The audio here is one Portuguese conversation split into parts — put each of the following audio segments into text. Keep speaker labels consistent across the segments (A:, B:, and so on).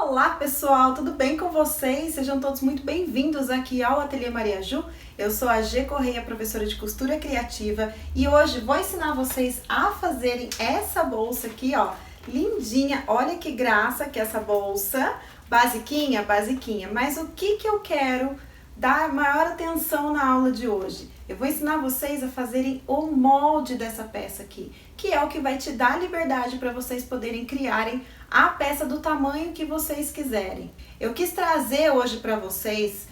A: Olá pessoal, tudo bem com vocês? Sejam todos muito bem-vindos aqui ao Ateliê Maria Ju. Eu sou a G Correia, professora de costura criativa, e hoje vou ensinar vocês a fazerem essa bolsa aqui, ó, lindinha. Olha que graça que é essa bolsa, basiquinha, mas o que eu quero dar maior atenção na aula de hoje? Eu vou ensinar vocês a fazerem o molde dessa peça aqui, que é o que vai te dar liberdade para vocês poderem criarem a peça do tamanho que vocês quiserem. Eu quis trazer hoje para vocês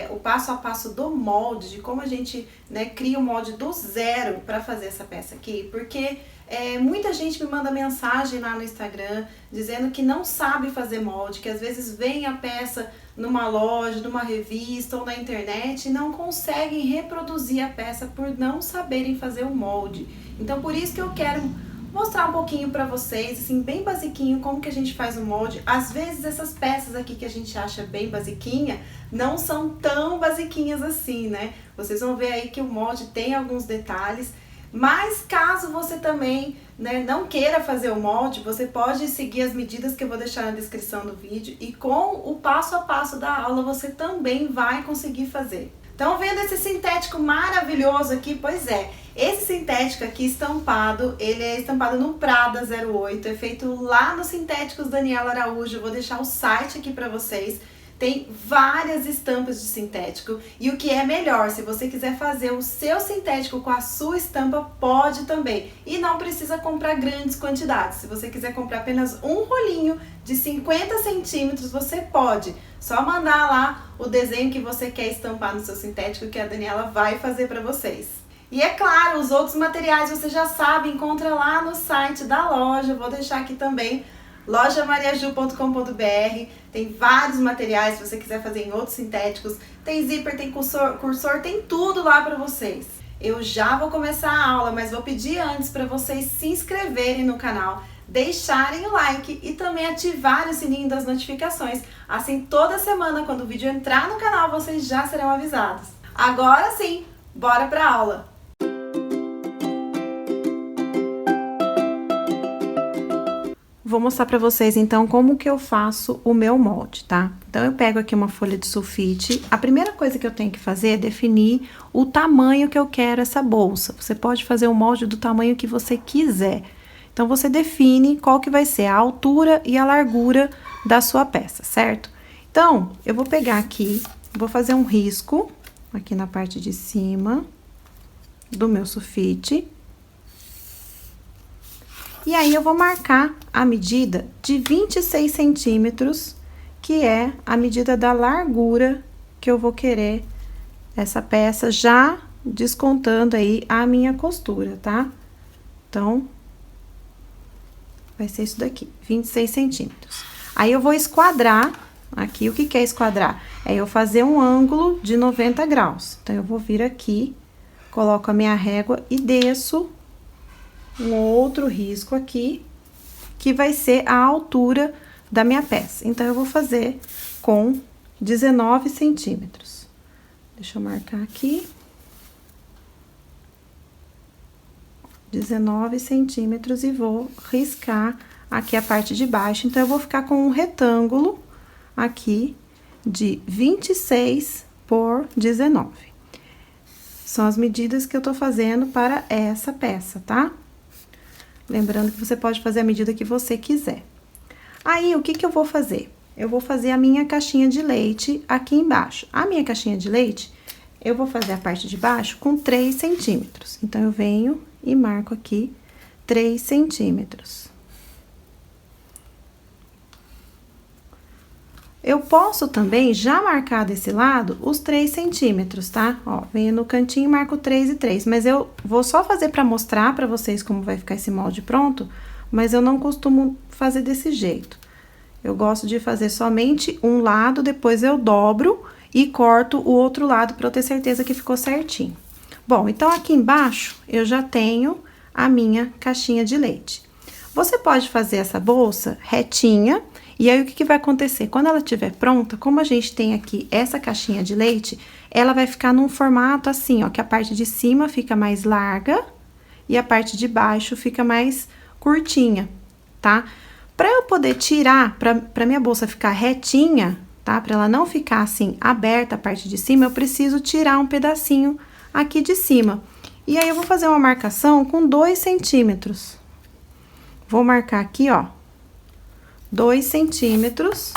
A: o passo a passo do molde, de como a gente cria o molde do zero para fazer essa peça aqui, porque muita gente me manda mensagem lá no Instagram dizendo que não sabe fazer molde, que às vezes vem a peça numa loja, numa revista ou na internet e não conseguem reproduzir a peça por não saberem fazer o molde. Então por isso que eu quero mostrar um pouquinho pra vocês, assim, bem basiquinho, como que a gente faz o molde. Às vezes essas peças aqui que a gente acha bem basiquinha, não são tão basiquinhas assim, né? Vocês vão ver aí que o molde tem alguns detalhes, mas caso você também não queira fazer o molde, você pode seguir as medidas que eu vou deixar na descrição do vídeo e com o passo a passo da aula você também vai conseguir fazer. Estão vendo esse sintético maravilhoso aqui? Pois é, esse sintético aqui estampado, ele é estampado no Prada 08, é feito lá no Sintéticos Daniela Araújo. Eu vou deixar o site aqui para vocês. Tem várias estampas de sintético e o que é melhor, se você quiser fazer o seu sintético com a sua estampa, pode também. E não precisa comprar grandes quantidades. Se você quiser comprar apenas um rolinho de 50 centímetros, você pode. Só mandar lá o desenho que você quer estampar no seu sintético que a Daniela vai fazer para vocês. E é claro, os outros materiais você já sabe, encontra lá no site da loja. Vou deixar aqui também, lojamariaju.com.br. Tem vários materiais se você quiser fazer em outros sintéticos. Tem zíper, tem cursor, tem tudo lá para vocês. Eu já vou começar a aula, mas vou pedir antes para vocês se inscreverem no canal, deixarem o like e também ativarem o sininho das notificações. Assim, toda semana, quando o vídeo entrar no canal, vocês já serão avisados. Agora sim, bora para a aula! Vou mostrar para vocês então como que eu faço o meu molde, tá? Então eu pego aqui uma folha de sulfite. A primeira coisa que eu tenho que fazer é definir o tamanho que eu quero essa bolsa. Você pode fazer o molde do tamanho que você quiser. Então você define qual que vai ser a altura e a largura da sua peça, certo? Então eu vou pegar aqui, vou fazer um risco aqui na parte de cima do meu sulfite. E aí, eu vou marcar a medida de 26 centímetros, que é a medida da largura que eu vou querer essa peça, já descontando aí a minha costura, tá? Então, vai ser isso daqui, 26 centímetros. Aí, eu vou esquadrar aqui. O que é esquadrar? É eu fazer um ângulo de 90 graus. Então, eu vou vir aqui, coloco a minha régua e desço um outro risco aqui, que vai ser a altura da minha peça. Então, eu vou fazer com 19 centímetros. Deixa eu marcar aqui. 19 centímetros e vou riscar aqui a parte de baixo. Então, eu vou ficar com um retângulo aqui de 26 por 19. São as medidas que eu tô fazendo para essa peça, tá? Lembrando que você pode fazer a medida que você quiser. Aí, o que eu vou fazer? Eu vou fazer a minha caixinha de leite aqui embaixo. A minha caixinha de leite, eu vou fazer a parte de baixo com 3 centímetros. Então, eu venho e marco aqui 3 centímetros. Eu posso também já marcar desse lado os 3 centímetros, tá? Ó, venho no cantinho e marco 3 e 3, mas eu vou só fazer pra mostrar pra vocês como vai ficar esse molde pronto, mas eu não costumo fazer desse jeito. Eu gosto de fazer somente um lado, depois eu dobro e corto o outro lado pra eu ter certeza que ficou certinho. Bom, então aqui embaixo eu já tenho a minha caixinha de leite. Você pode fazer essa bolsa retinha. E aí, o que vai acontecer? Quando ela estiver pronta, como a gente tem aqui essa caixinha de leite, ela vai ficar num formato assim, ó, que a parte de cima fica mais larga e a parte de baixo fica mais curtinha, tá? Para eu poder tirar, para minha bolsa ficar retinha, tá? Para ela não ficar assim aberta a parte de cima, eu preciso tirar um pedacinho aqui de cima. E aí eu vou fazer uma marcação com 2 centímetros. Vou marcar aqui, ó, 2 centímetros.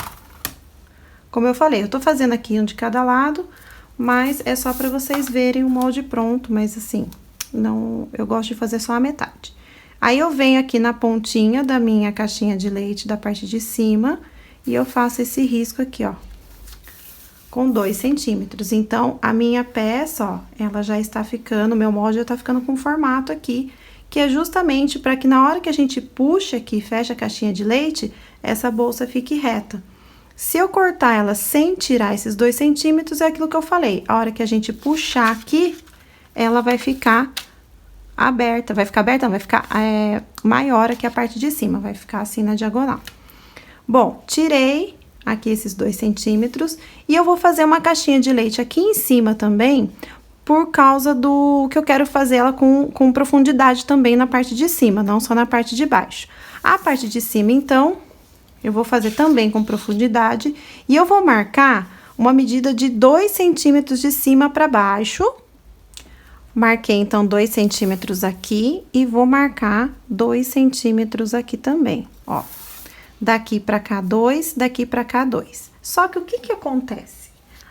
A: Como eu falei, eu tô fazendo aqui um de cada lado, mas é só para vocês verem o molde pronto, mas assim, não, eu gosto de fazer só a metade. Aí eu venho aqui na pontinha da minha caixinha de leite, da parte de cima, e eu faço esse risco aqui, ó, com 2 centímetros. Então, a minha peça, ó, ela já está ficando, meu molde já tá ficando com formato aqui, que é justamente para que na hora que a gente puxa aqui, fecha a caixinha de leite, essa bolsa fique reta. Se eu cortar ela sem tirar esses 2 centímetros, é aquilo que eu falei. A hora que a gente puxar aqui, ela vai ficar aberta. Vai ficar aberta, não, vai ficar maior aqui a parte de cima. Vai ficar assim na diagonal. Bom, tirei aqui esses 2 centímetros. E eu vou fazer uma caixinha de leite aqui em cima também, por causa do que eu quero fazer ela com profundidade também na parte de cima, não só na parte de baixo. A parte de cima, então, eu vou fazer também com profundidade, e eu vou marcar uma medida de 2 centímetros de cima para baixo. Marquei, então, 2 centímetros aqui, e vou marcar 2 centímetros aqui também, ó. Daqui pra cá 2, daqui pra cá 2. Só que o que acontece?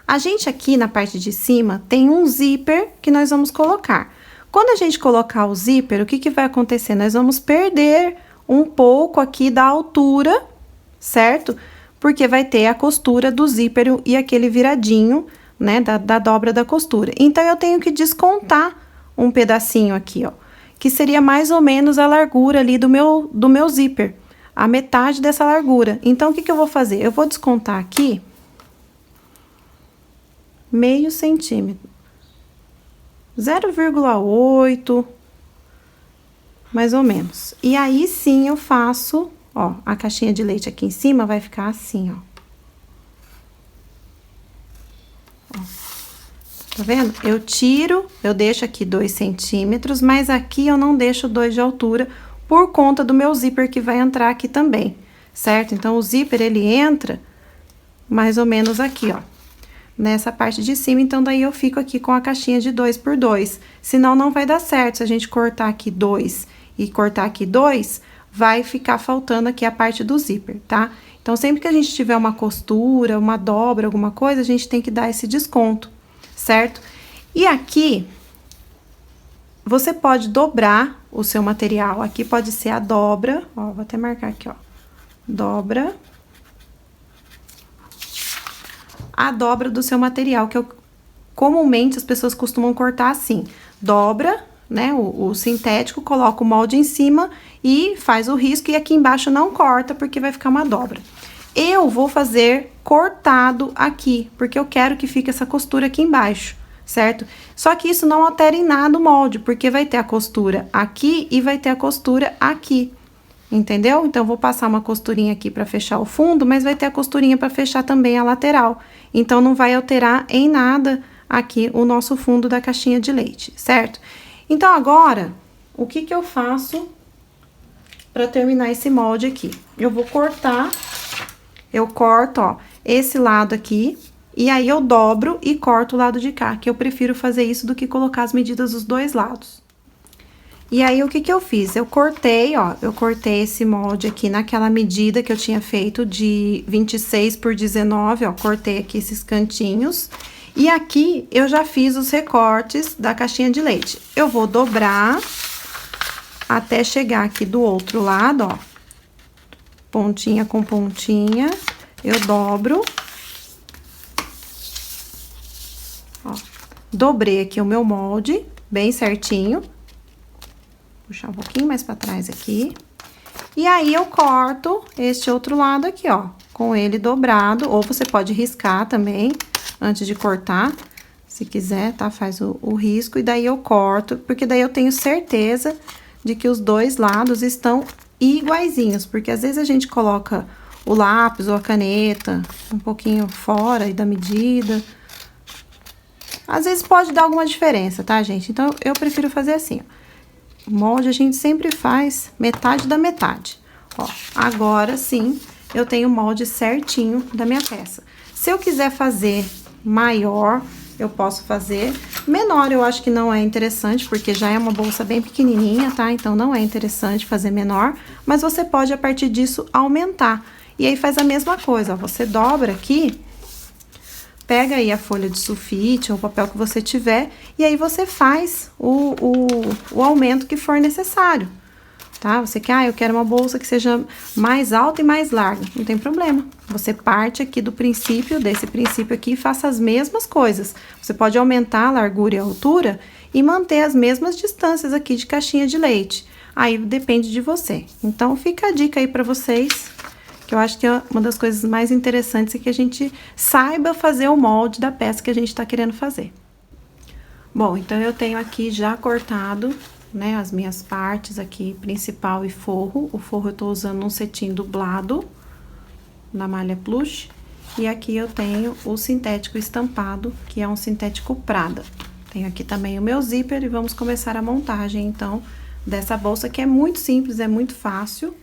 A: A gente aqui na parte de cima tem um zíper que nós vamos colocar. Quando a gente colocar o zíper, o que vai acontecer? Nós vamos perder um pouco aqui da altura, certo? Porque vai ter a costura do zíper e aquele viradinho, né, da dobra da costura. Então, eu tenho que descontar um pedacinho aqui, ó, que seria mais ou menos a largura ali do meu zíper, a metade dessa largura. Então, o que eu vou fazer? Eu vou descontar aqui meio centímetro, 0,8, mais ou menos. E aí, sim, eu faço, ó, a caixinha de leite aqui em cima vai ficar assim, ó. Tá vendo? Eu tiro, eu deixo aqui 2 centímetros, mas aqui eu não deixo 2 de altura, por conta do meu zíper que vai entrar aqui também, certo? Então, o zíper, ele entra mais ou menos aqui, ó, nessa parte de cima. Então, daí eu fico aqui com a caixinha de 2 por 2, senão não vai dar certo. Se a gente cortar aqui 2 e cortar aqui 2, vai ficar faltando aqui a parte do zíper, tá? Então, sempre que a gente tiver uma costura, uma dobra, alguma coisa, a gente tem que dar esse desconto, certo? E aqui, você pode dobrar o seu material. Aqui pode ser a dobra, ó, vou até marcar aqui, ó, dobra. A dobra do seu material, que comumente as pessoas costumam cortar assim, dobra, né, o sintético, coloca o molde em cima e faz o risco, e aqui embaixo não corta, porque vai ficar uma dobra. Eu vou fazer cortado aqui, porque eu quero que fique essa costura aqui embaixo, certo? Só que isso não altera em nada o molde, porque vai ter a costura aqui e vai ter a costura aqui, entendeu? Então, eu vou passar uma costurinha aqui pra fechar o fundo, mas vai ter a costurinha pra fechar também a lateral. Então, não vai alterar em nada aqui o nosso fundo da caixinha de leite, certo? Então, agora, o que eu faço pra terminar esse molde aqui? Eu vou cortar, eu corto, ó, esse lado aqui, e aí eu dobro e corto o lado de cá, que eu prefiro fazer isso do que colocar as medidas dos dois lados. E aí, o que eu fiz? Eu cortei, ó, eu cortei esse molde aqui naquela medida que eu tinha feito de 26 por 19, ó, cortei aqui esses cantinhos. E aqui, eu já fiz os recortes da caixinha de leite. Eu vou dobrar até chegar aqui do outro lado, ó, pontinha com pontinha, eu dobro. Ó, dobrei aqui o meu molde, bem certinho. Puxar um pouquinho mais pra trás aqui. E aí, eu corto este outro lado aqui, ó, com ele dobrado. Ou você pode riscar também, antes de cortar, se quiser, tá? Faz o risco, e daí eu corto, porque daí eu tenho certeza de que os dois lados estão iguaizinhos. Porque às vezes a gente coloca o lápis ou a caneta um pouquinho fora da medida. Às vezes pode dar alguma diferença, tá, gente? Então, eu prefiro fazer assim, ó. O molde a gente sempre faz metade da metade. Ó, agora sim, eu tenho o molde certinho da minha peça. Se eu quiser fazer maior, eu posso fazer. Menor eu acho que não é interessante, porque já é uma bolsa bem pequenininha, tá? Então, não é interessante fazer menor, mas você pode, a partir disso, aumentar. E aí, faz a mesma coisa, ó, você dobra aqui, pega aí a folha de sulfite, ou o papel que você tiver, e aí você faz o aumento que for necessário. Tá? Você quer, eu quero uma bolsa que seja mais alta e mais larga. Não tem problema. Você parte aqui do princípio, desse princípio aqui, e faça as mesmas coisas. Você pode aumentar a largura e a altura e manter as mesmas distâncias aqui de caixinha de leite. Aí depende de você. Então, fica a dica aí pra vocês, que eu acho que é uma das coisas mais interessantes é que a gente saiba fazer o molde da peça que a gente tá querendo fazer. Bom, então eu tenho aqui já cortado, né, as minhas partes aqui, principal e forro. O forro eu tô usando um cetim dublado, na malha plush. E aqui eu tenho o sintético estampado, que é um sintético Prada. Tenho aqui também o meu zíper e vamos começar a montagem, então, dessa bolsa, que é muito simples, é muito fácil.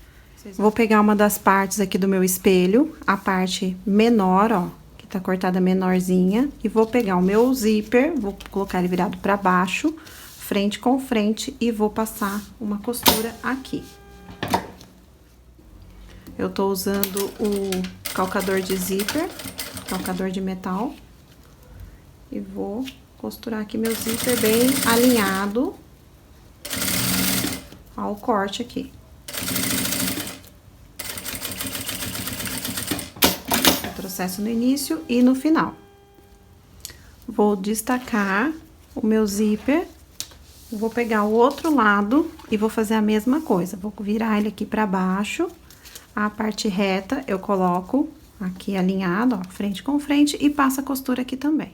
A: Vou pegar uma das partes aqui do meu espelho, a parte menor, ó, que tá cortada menorzinha. E vou pegar o meu zíper, vou colocar ele virado pra baixo, frente com frente, e vou passar uma costura aqui. Eu tô usando o calcador de zíper, calcador de metal, e vou costurar aqui meu zíper bem alinhado ao corte aqui. Processo no início e no final. Vou destacar o meu zíper. Vou pegar o outro lado e vou fazer a mesma coisa. Vou virar ele aqui pra baixo. A parte reta eu coloco aqui alinhado, ó, frente com frente, e passo a costura aqui também.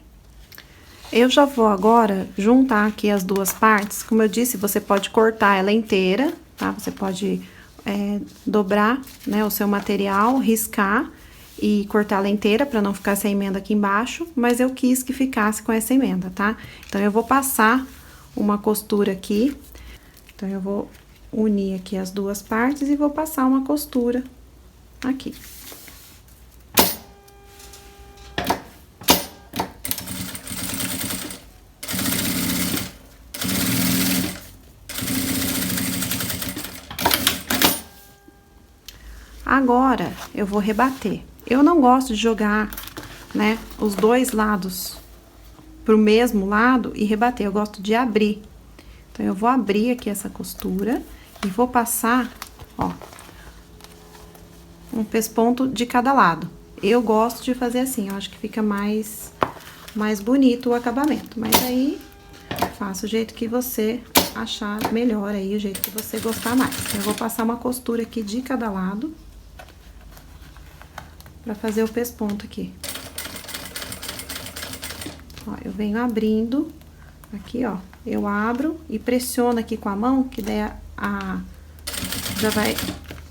A: Eu já vou agora juntar aqui as duas partes. Como eu disse, você pode cortar ela inteira, tá? Você pode dobrar, né, o seu material, riscar e cortar ela inteira pra não ficar essa emenda aqui embaixo, mas eu quis que ficasse com essa emenda, tá? Então, eu vou passar uma costura aqui. Então, eu vou unir aqui as duas partes e vou passar uma costura aqui. Agora, eu vou rebater. Eu não gosto de jogar, né, os dois lados pro mesmo lado e rebater. Eu gosto de abrir. Então, eu vou abrir aqui essa costura e vou passar, ó, um pesponto de cada lado. Eu gosto de fazer assim, eu acho que fica mais bonito o acabamento. Mas aí, faça o jeito que você achar melhor aí, o jeito que você gostar mais. Eu vou passar uma costura aqui de cada lado pra fazer o pesponto aqui. Ó, eu venho abrindo aqui, ó. Eu abro e pressiono aqui com a mão, que daí já vai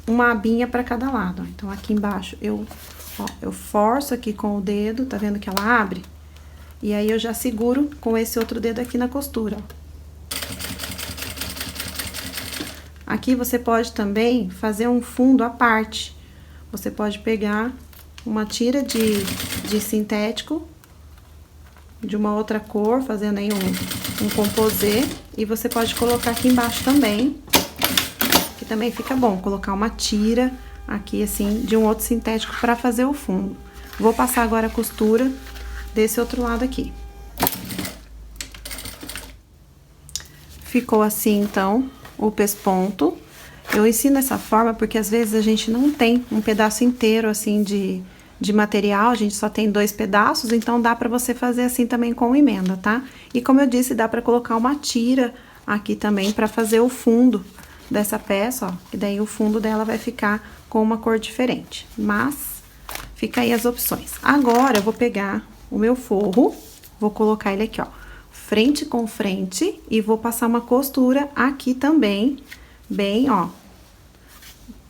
A: uma abinha pra cada lado, ó. Então, aqui embaixo, eu forço aqui com o dedo, tá vendo que ela abre? E aí, eu já seguro com esse outro dedo aqui na costura, ó. Aqui, você pode também fazer um fundo à parte. Você pode pegar uma tira de sintético de uma outra cor, fazendo aí um composê, e você pode colocar aqui embaixo também, que também fica bom, colocar uma tira aqui, assim, de um outro sintético pra fazer o fundo. Vou passar agora a costura desse outro lado aqui. Ficou assim, então, o pesponto. Eu ensino essa forma porque, às vezes, a gente não tem um pedaço inteiro, assim, de material, a gente só tem 2 pedaços, então dá pra você fazer assim também com emenda, tá? E como eu disse, dá pra colocar uma tira aqui também pra fazer o fundo dessa peça, ó, que daí o fundo dela vai ficar com uma cor diferente. Mas, fica aí as opções. Agora, eu vou pegar o meu forro, vou colocar ele aqui, ó, frente com frente, e vou passar uma costura aqui também, bem, ó,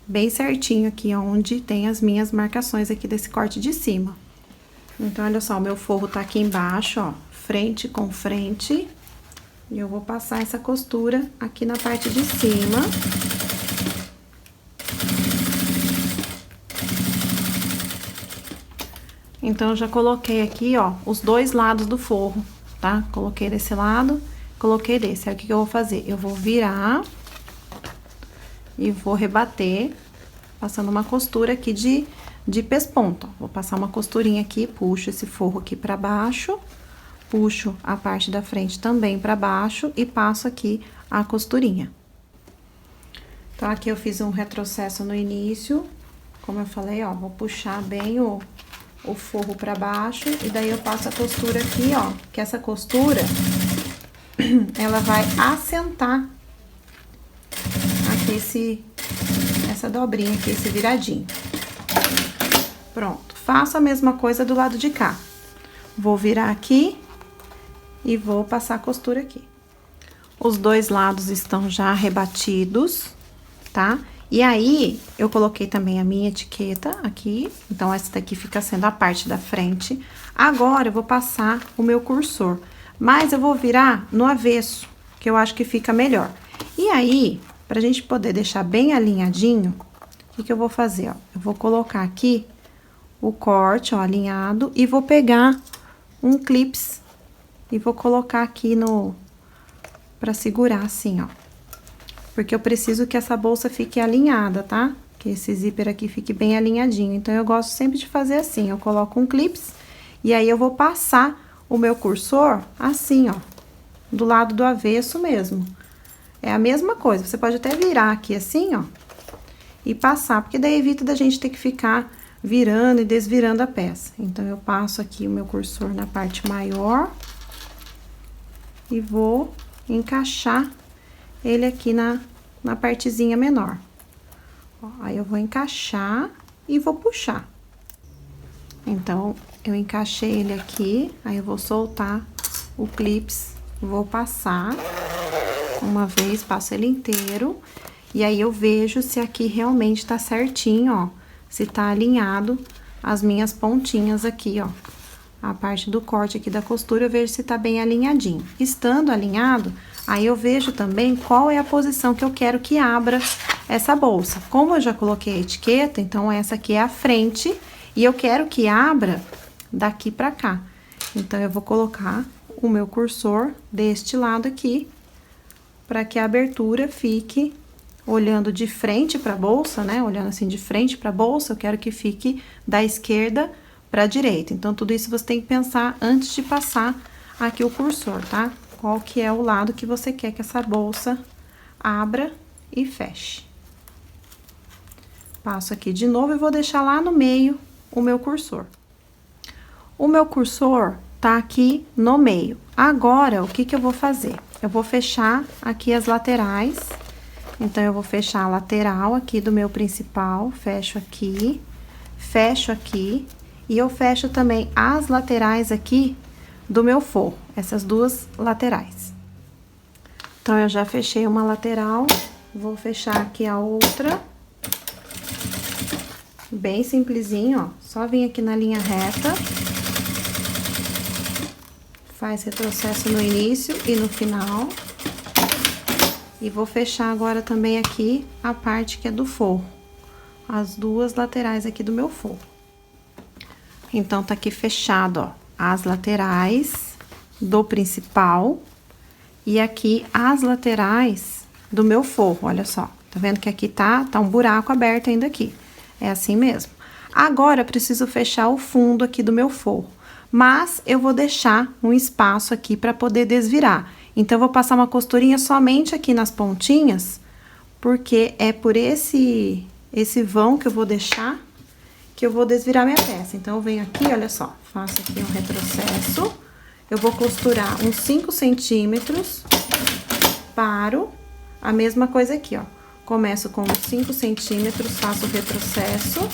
A: bem certinho aqui, onde tem as minhas marcações aqui desse corte de cima. Então, olha só, o meu forro tá aqui embaixo, ó, frente com frente. E eu vou passar essa costura aqui na parte de cima. Então, eu já coloquei aqui, ó, os dois lados do forro, tá? Coloquei desse lado, coloquei desse. Aí, o que que eu vou fazer? Eu vou virar e vou rebater, passando uma costura aqui de pesponto. Vou passar uma costurinha aqui, puxo esse forro aqui pra baixo, puxo a parte da frente também pra baixo e passo aqui a costurinha. Então, aqui eu fiz um retrocesso no início, como eu falei, ó, vou puxar bem o forro pra baixo e daí eu passo a costura aqui, ó, que essa costura, ela vai assentar aqui essa dobrinha aqui, esse viradinho. Pronto, faço a mesma coisa do lado de cá. Vou virar aqui e vou passar a costura aqui. Os dois lados estão já rebatidos, tá? E aí, eu coloquei também a minha etiqueta aqui, então essa daqui fica sendo a parte da frente. Agora, eu vou passar o meu cursor, mas eu vou virar no avesso, que eu acho que fica melhor. E aí, pra gente poder deixar bem alinhadinho, o que eu vou fazer, ó? Eu vou colocar aqui o corte, ó, alinhado, e vou pegar um clips e vou colocar aqui pra segurar assim, ó. Porque eu preciso que essa bolsa fique alinhada, tá? Que esse zíper aqui fique bem alinhadinho. Então, eu gosto sempre de fazer assim, eu coloco um clips e aí eu vou passar o meu cursor assim, ó, do lado do avesso mesmo. É a mesma coisa, você pode até virar aqui assim, ó, e passar, porque daí evita da gente ter que ficar virando e desvirando a peça. Então, eu passo aqui o meu cursor na parte maior e vou encaixar ele aqui na partezinha menor. Ó, aí, eu vou encaixar e vou puxar. Então, eu encaixei ele aqui, aí eu vou soltar o clips, vou passar uma vez, passo ele inteiro, e aí eu vejo se aqui realmente tá certinho, ó, se tá alinhado as minhas pontinhas aqui, ó. A parte do corte aqui da costura, eu vejo se tá bem alinhadinho. Estando alinhado, aí eu vejo também qual é a posição que eu quero que abra essa bolsa. Como eu já coloquei a etiqueta, então essa aqui é a frente e eu quero que abra daqui pra cá. Então, eu vou colocar o meu cursor deste lado aqui, pra que a abertura fique olhando de frente pra bolsa, né? Olhando assim de frente pra bolsa, eu quero que fique da esquerda pra direita. Então, tudo isso você tem que pensar antes de passar aqui o cursor, tá? Qual que é o lado que você quer que essa bolsa abra e feche. Passo aqui de novo e vou deixar lá no meio o meu cursor. O meu cursor tá aqui no meio. Agora, o que que eu vou fazer? Eu vou fechar aqui as laterais. Então, eu vou fechar a lateral aqui do meu principal, fecho aqui e eu fecho também as laterais aqui do meu forro, essas duas laterais. Então, eu já fechei uma lateral, vou fechar aqui a outra. Bem simplesinho, ó, só vim aqui na linha reta. Faz retrocesso no início e no final. E vou fechar agora também aqui a parte que é do forro. As duas laterais aqui do meu forro. Então, tá aqui fechado, ó, as laterais do principal e aqui as laterais do meu forro, olha só. Tá vendo que aqui tá um buraco aberto ainda aqui. É assim mesmo. Agora, eu preciso fechar o fundo aqui do meu forro. Mas, eu vou deixar um espaço aqui pra poder desvirar. Então, eu vou passar uma costurinha somente aqui nas pontinhas, porque é por esse vão que eu vou deixar, que eu vou desvirar minha peça. Então, eu venho aqui, olha só, faço aqui um retrocesso, eu vou costurar uns 5 centímetros, paro, a mesma coisa aqui, ó. Começo com uns 5 centímetros, faço o retrocesso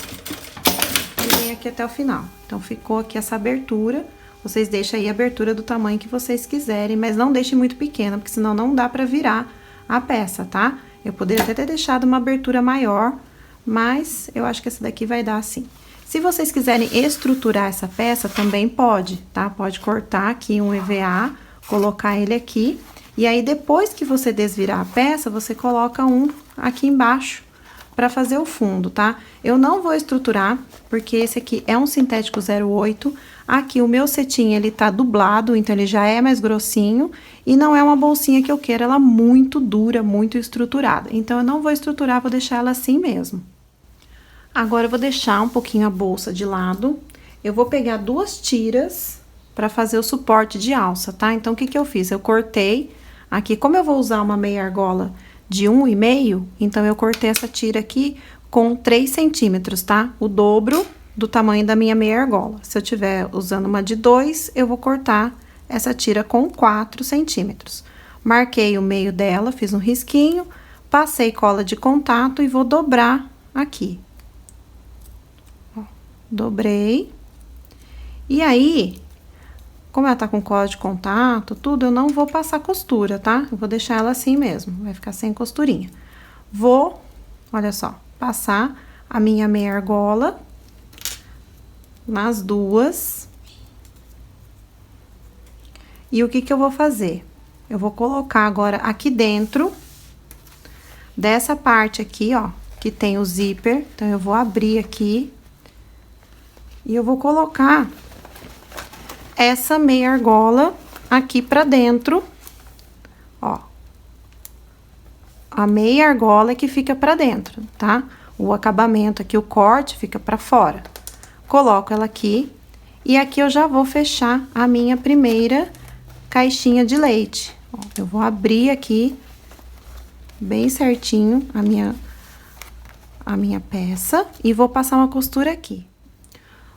A: e venho aqui até o final. Então, ficou aqui essa abertura. Vocês deixam aí a abertura do tamanho que vocês quiserem, mas não deixem muito pequena, porque senão não dá pra virar a peça, tá? Eu poderia até ter deixado uma abertura maior, mas eu acho que essa daqui vai dar assim. Se vocês quiserem estruturar essa peça, também pode, tá? Pode cortar aqui um EVA, colocar ele aqui, e aí depois que você desvirar a peça, você coloca um aqui embaixo, para fazer o fundo, tá? Eu não vou estruturar, porque esse aqui é um sintético 08. Aqui o meu cetim, ele tá dublado, então ele já é mais grossinho. E não é uma bolsinha que eu quero ela muito dura, muito estruturada. Então, eu não vou estruturar, vou deixar ela assim mesmo. Agora, eu vou deixar um pouquinho a bolsa de lado. Eu vou pegar 2 tiras para fazer o suporte de alça, tá? Então, o que que eu fiz? Eu cortei aqui, como eu vou usar uma meia argola de 1,5, então eu cortei essa tira aqui com 3 centímetros, tá? O dobro do tamanho da minha meia argola. Se eu tiver usando uma de 2, eu vou cortar essa tira com 4 centímetros. Marquei o meio dela, fiz um risquinho, passei cola de contato e vou dobrar aqui. Ó, dobrei. E aí, como ela tá com cola de contato, tudo, eu não vou passar costura, tá? Eu vou deixar ela assim mesmo, vai ficar sem costurinha. Vou, olha só, passar a minha meia argola nas duas. E o que que eu vou fazer? Eu vou colocar agora aqui dentro dessa parte aqui, ó, que tem o zíper. Então, eu vou abrir aqui e eu vou colocar essa meia argola aqui pra dentro, ó. A meia argola é que fica pra dentro, tá? O acabamento aqui, o corte, fica pra fora. Coloco ela aqui e aqui eu já vou fechar a minha primeira caixinha de leite. Ó, eu vou abrir aqui bem certinho a minha peça e vou passar uma costura aqui.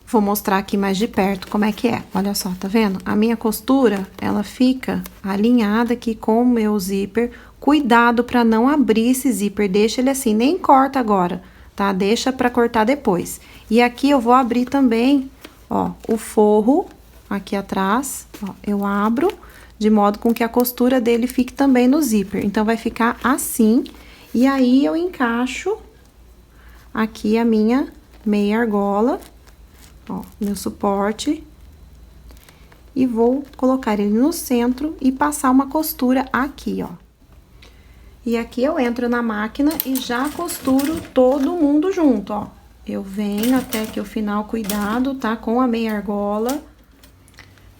A: Vou mostrar aqui mais de perto como é que é. Olha só, tá vendo? A minha costura, ela fica alinhada aqui com o meu zíper. Cuidado pra não abrir esse zíper, deixa ele assim, nem corta agora, tá? Deixa pra cortar depois. E aqui eu vou abrir também, ó, o forro aqui atrás, ó, eu abro de modo com que a costura dele fique também no zíper. Então, vai ficar assim, e aí eu encaixo aqui a minha meia argola, ó, meu suporte, e vou colocar ele no centro e passar uma costura aqui, ó. E aqui eu entro na máquina e já costuro todo mundo junto, ó. Eu venho até aqui o final, cuidado, tá? Com a meia argola.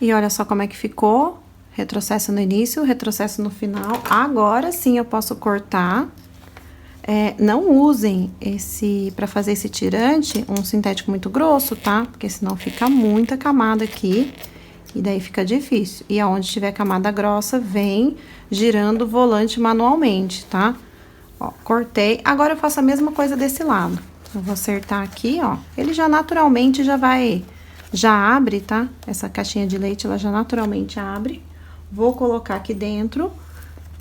A: E olha só como é que ficou. Retrocesso no início, retrocesso no final. Agora sim eu posso cortar. Não usem pra fazer esse tirante, um sintético muito grosso, tá? Porque senão fica muita camada aqui. E daí fica difícil. E aonde tiver camada grossa, vem girando o volante manualmente, tá? Ó, cortei. Agora eu faço a mesma coisa desse lado. Eu vou acertar aqui, ó. Ele já naturalmente já abre, tá? Essa caixinha de leite, ela já naturalmente abre. Vou colocar aqui dentro.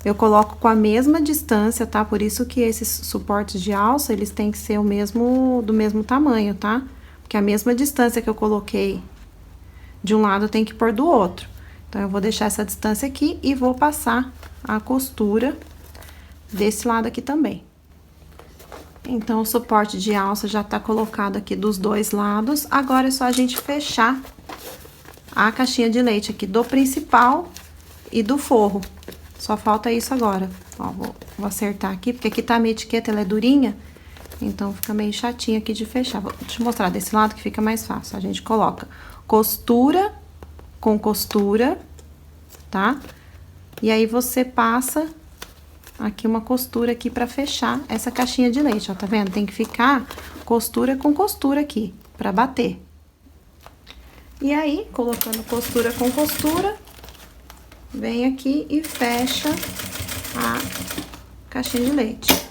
A: Eu coloco com a mesma distância, tá? Por isso que esses suportes de alça, eles têm que ser do mesmo tamanho, tá? Porque a mesma distância que eu coloquei de um lado, tem que pôr do outro. Então, eu vou deixar essa distância aqui e vou passar a costura desse lado aqui também. Então, o suporte de alça já tá colocado aqui dos dois lados. Agora, é só a gente fechar a caixinha de leite aqui do principal e do forro. Só falta isso agora. Ó, vou acertar aqui, porque aqui tá a minha etiqueta, ela é durinha. Então, fica meio chatinho aqui de fechar. Deixa eu mostrar desse lado que fica mais fácil. A gente coloca costura com costura, tá? E aí, você passa aqui uma costura aqui pra fechar essa caixinha de leite, ó, tá vendo? Tem que ficar costura com costura aqui, pra bater. E aí, colocando costura com costura, vem aqui e fecha a caixinha de leite.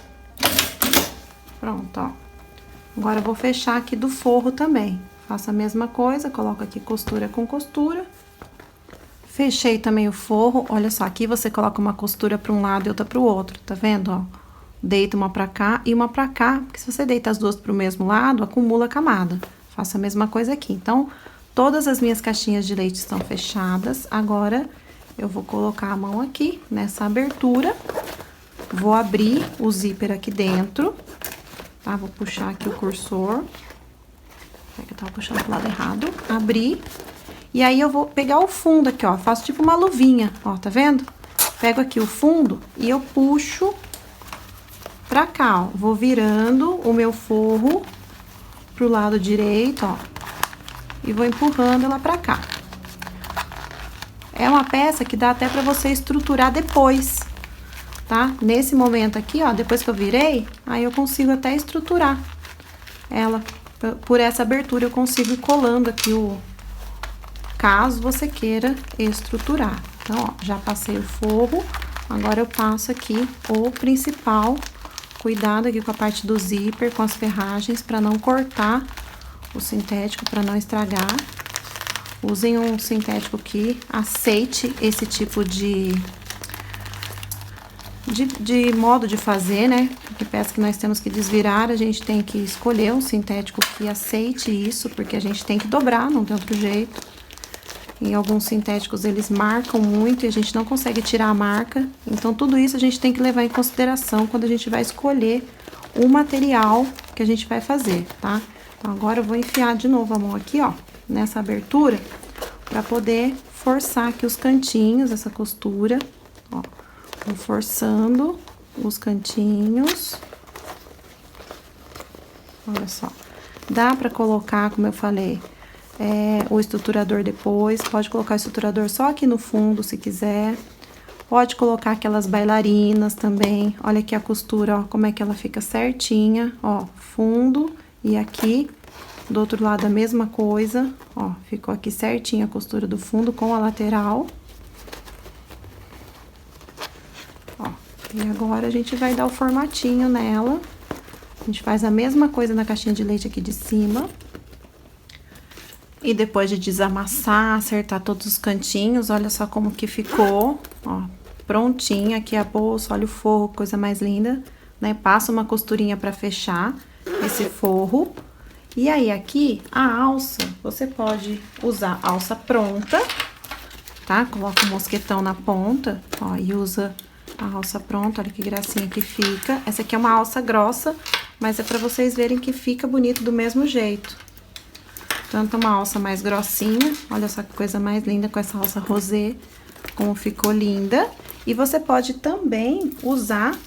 A: Pronto, ó. Agora, eu vou fechar aqui do forro também. Faço a mesma coisa, coloco aqui costura com costura. Fechei também o forro. Olha só, aqui você coloca uma costura para um lado e outra para o outro, tá vendo, ó? Deita uma pra cá e uma pra cá, porque se você deita as duas pro mesmo lado, acumula camada. Faço a mesma coisa aqui. Então, todas as minhas caixinhas de leite estão fechadas. Agora, eu vou colocar a mão aqui, nessa abertura. Vou abrir o zíper aqui dentro, tá? Vou puxar aqui o cursor. É que eu tava puxando pro lado errado. Abrir. E aí, eu vou pegar o fundo aqui, ó. Faço tipo uma luvinha, ó, tá vendo? Pego aqui o fundo e eu puxo pra cá, ó. Vou virando o meu forro pro lado direito, ó. E vou empurrando ela pra cá. É uma peça que dá até pra você estruturar depois, tá? Nesse momento aqui, ó, depois que eu virei, aí eu consigo até estruturar ela. Por essa abertura eu consigo ir colando aqui o... Caso você queira estruturar. Então, ó, já passei o forro, agora eu passo aqui o principal. Cuidado aqui com a parte do zíper, com as ferragens, pra não cortar o sintético, pra não estragar. Usem um sintético que aceite esse tipo de modo de fazer, né? Porque peça que nós temos que desvirar, a gente tem que escolher um sintético que aceite isso, porque a gente tem que dobrar, não tem outro jeito. Em alguns sintéticos eles marcam muito e a gente não consegue tirar a marca. Então, tudo isso a gente tem que levar em consideração quando a gente vai escolher o material que a gente vai fazer, tá? Então, agora eu vou enfiar de novo a mão aqui, ó, nessa abertura, pra poder forçar aqui os cantinhos, essa costura, ó. Vou forçando os cantinhos. Olha só. Dá pra colocar, como eu falei, o estruturador depois. Pode colocar o estruturador só aqui no fundo, se quiser. Pode colocar aquelas bailarinas também. Olha aqui a costura, ó, como é que ela fica certinha, ó, fundo e aqui. Do outro lado a mesma coisa, ó, ficou aqui certinha a costura do fundo com a lateral. Ó, e agora a gente vai dar o formatinho nela. A gente faz a mesma coisa na caixinha de leite aqui de cima. E depois de desamassar, acertar todos os cantinhos, olha só como que ficou, ó, prontinha aqui a bolsa, olha o forro, coisa mais linda, né? Passa uma costurinha pra fechar esse forro. E aí, aqui, a alça, você pode usar alça pronta, tá? Coloca o mosquetão na ponta, ó, e usa a alça pronta, olha que gracinha que fica. Essa aqui é uma alça grossa, mas é pra vocês verem que fica bonito do mesmo jeito. Tanto uma alça mais grossinha, olha só que coisa mais linda com essa alça rosé, como ficou linda. E você pode também usar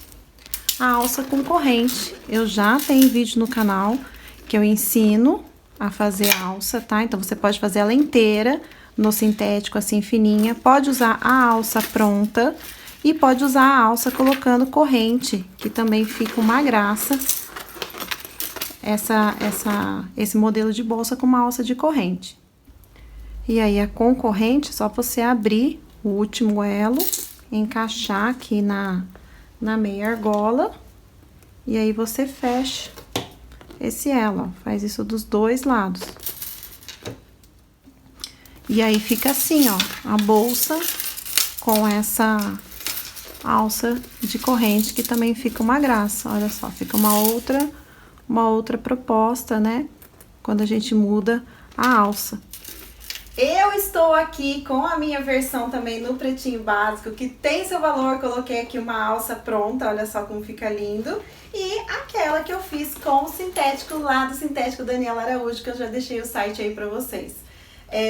A: a alça com corrente. Eu já tenho vídeo no canal que eu ensino a fazer a alça, tá? Então, você pode fazer ela inteira no sintético, assim, fininha. Pode usar a alça pronta e pode usar a alça colocando corrente, que também fica uma graça. Esse modelo de bolsa com uma alça de corrente. E aí, com corrente, só você abrir o último elo, encaixar aqui na meia argola, e aí você fecha esse elo, ó, faz isso dos dois lados. E aí, fica assim, ó, a bolsa com essa alça de corrente, que também fica uma graça, olha só, fica uma outra proposta, né? Quando a gente muda a alça. Eu estou aqui com a minha versão também no pretinho básico, que tem seu valor. Coloquei aqui uma alça pronta, olha só como fica lindo. E aquela que eu fiz com o sintético lá do Sintético Daniela Araújo, que eu já deixei o site aí pra vocês.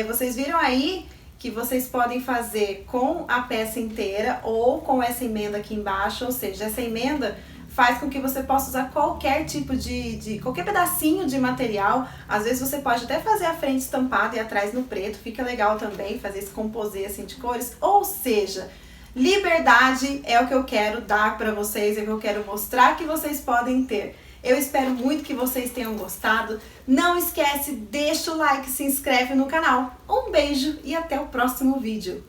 A: Vocês viram aí que vocês podem fazer com a peça inteira ou com essa emenda aqui embaixo, ou seja, essa emenda faz com que você possa usar qualquer tipo qualquer pedacinho de material. Às vezes você pode até fazer a frente estampada e atrás no preto, fica legal também fazer esse composê assim de cores. Ou seja, liberdade é o que eu quero dar pra vocês, é o que eu quero mostrar que vocês podem ter. Eu espero muito que vocês tenham gostado. Não esquece, deixa o like, se inscreve no canal. Um beijo e até o próximo vídeo.